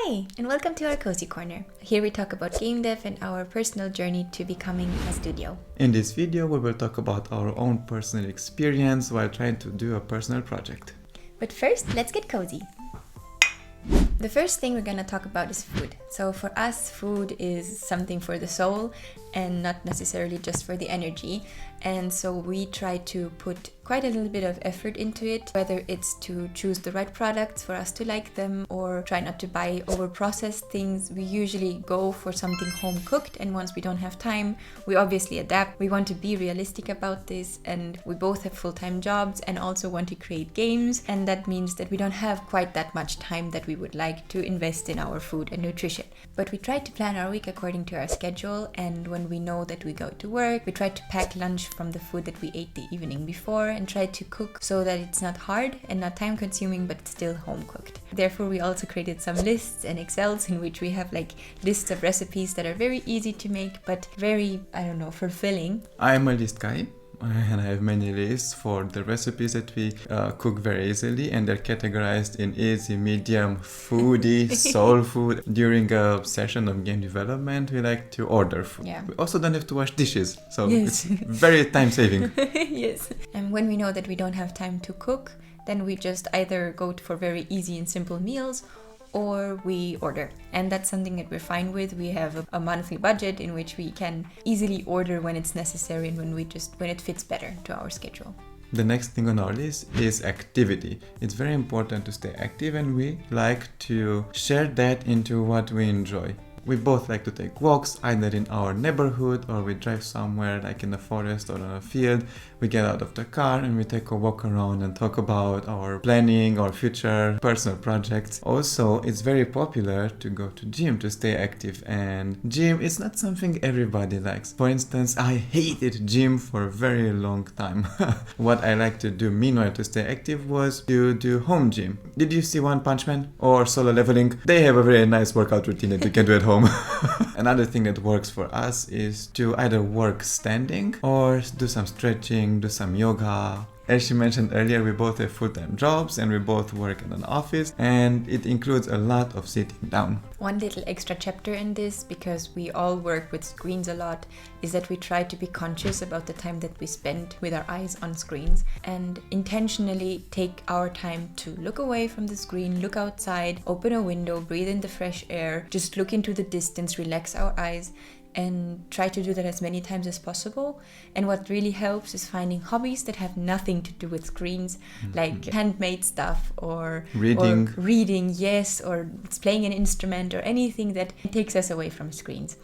Hi, and welcome to our Cozy Corner. Here we talk about game dev and our personal journey to becoming a studio. In this video, we will talk about our own personal experience while trying to do a personal project. But first, let's get cozy. The first thing we're going to talk about is food. So for us, food is something for the soul and not necessarily just for the energy. And so we try to put quite a little bit of effort into it, whether it's to choose the right products for us to like them or try not to buy over-processed things. We usually go for something home-cooked, and once we don't have time, we obviously adapt. We want to be realistic about this, and we both have full-time jobs and also want to create games, and that means that we don't have quite that much time that we would like to invest in our food and nutrition. But we try to plan our week according to our schedule, and when we know that we go to work, we try to pack lunch from the food that we ate the evening before and try to cook so that it's not hard and not time consuming but still home cooked. Therefore, we also created some lists and Excels in which we have lists of recipes that are very easy to make but very, fulfilling. I'm a list guy. And I have many lists for the recipes that we cook very easily, and they're categorized in easy, medium, foodie, soul food. During a session of game development, we like to order food. Yeah. We also don't have to wash dishes, so yes. It's very time saving. Yes. And when we know that we don't have time to cook, then we just either go for very easy and simple meals or we order. And that's something that we're fine with. We have a monthly budget in which we can easily order when it's necessary and when it fits better to our schedule. The next thing on our list is activity. It's very important to stay active, and we like to share that into what we enjoy. We both like to take walks, either in our neighborhood or we drive somewhere like in the forest or on a field. We get out of the car and we take a walk around and talk about our planning or future personal projects. Also, it's very popular to go to gym to stay active, and gym is not something everybody likes. For instance, I hated gym for a very long time. What I like to do meanwhile to stay active was to do home gym. Did you see One Punch Man or Solo Leveling? They have a very nice workout routine that you can do at home. Another thing that works for us is to either work standing or do some stretching, do some yoga. As she mentioned earlier, we both have full-time jobs and we both work in an office, and it includes a lot of sitting down. One little extra chapter in this, because we all work with screens a lot, is that we try to be conscious about the time that we spend with our eyes on screens and intentionally take our time to look away from the screen, look outside, open a window, breathe in the fresh air, just look into the distance, relax our eyes, and try to do that as many times as possible. And what really helps is finding hobbies that have nothing to do with screens, like handmade stuff or reading, yes, or playing an instrument or anything that takes us away from screens.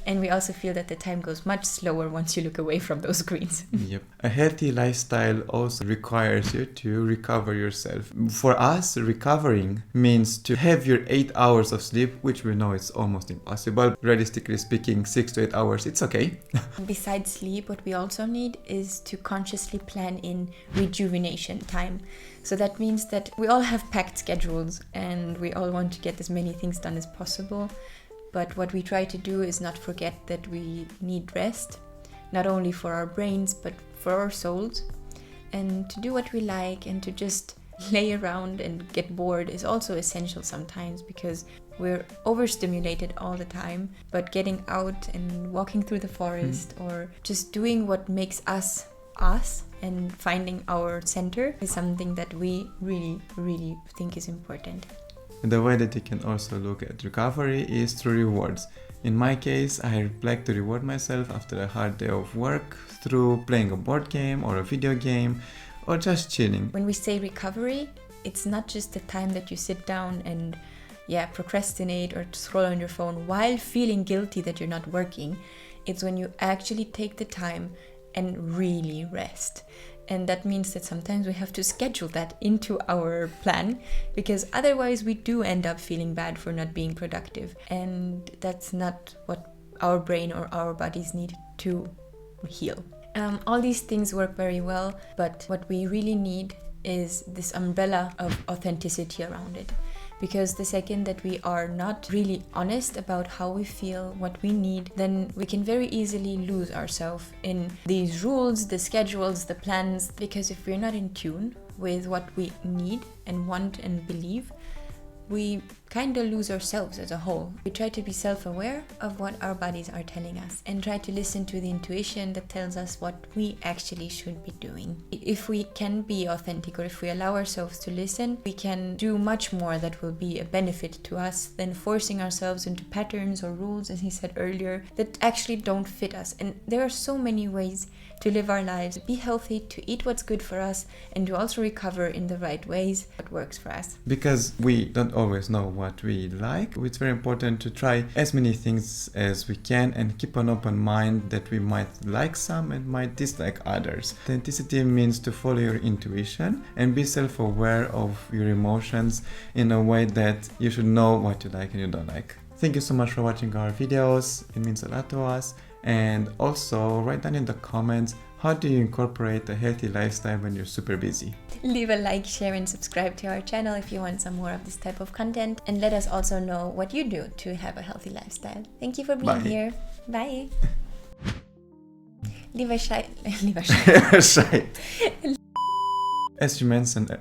And we also feel that the time goes much slower once you look away from those screens. Yep. A healthy lifestyle also requires you to recover yourself. For us, recovering means to have your 8 hours of sleep, which we know is almost impossible. Realistically speaking, 6 to 8 hours, it's okay. Besides sleep, what we also need is to consciously plan in rejuvenation time. So that means that we all have packed schedules and we all want to get as many things done as possible. But what we try to do is not forget that we need rest, not only for our brains, but for our souls. And to do what we like and to just lay around and get bored is also essential sometimes, because we're overstimulated all the time. But getting out and walking through the forest or just doing what makes us us and finding our center is something that we really, really think is important. The way that you can also look at recovery is through rewards. In my case, I like to reward myself after a hard day of work through playing a board game or a video game or just chilling. When we say recovery, it's not just the time that you sit down and procrastinate or scroll on your phone while feeling guilty that you're not working. It's when you actually take the time and really rest. And that means that sometimes we have to schedule that into our plan, because otherwise we do end up feeling bad for not being productive. And that's not what our brain or our bodies need to heal. All these things work very well, but what we really need is this umbrella of authenticity around it. Because the second that we are not really honest about how we feel, what we need, then we can very easily lose ourselves in these rules, the schedules, the plans. Because if we're not in tune with what we need and want and believe, we kind of lose ourselves as a whole. We try to be self-aware of what our bodies are telling us and try to listen to the intuition that tells us what we actually should be doing. If we can be authentic, or if we allow ourselves to listen, we can do much more that will be a benefit to us than forcing ourselves into patterns or rules, as he said earlier, that actually don't fit us. And there are so many ways to live our lives, be healthy, to eat what's good for us, and to also recover in the right ways what works for us. Because we don't always know what we like, it's very important to try as many things as we can and keep an open mind that we might like some and might dislike others. Authenticity means to follow your intuition and be self-aware of your emotions in a way that you should know what you like and you don't like. Thank you so much for watching our videos. It means a lot to us. And also write down in the comments, how do you incorporate a healthy lifestyle when you're super busy? Leave a like, share and subscribe to our channel if you want some more of this type of content, and let us also know what you do to have a healthy lifestyle. Thank you for being here. Bye. Lieber Schei. Lieber Schei. Schei. As you mentioned.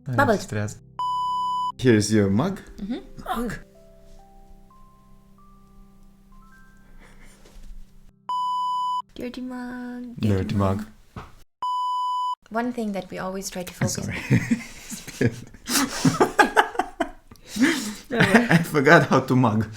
Bubbles. Here's your mug. Mug. Dirty mug. Dirty mug. One thing that we always try to focus on. I forgot how to mug.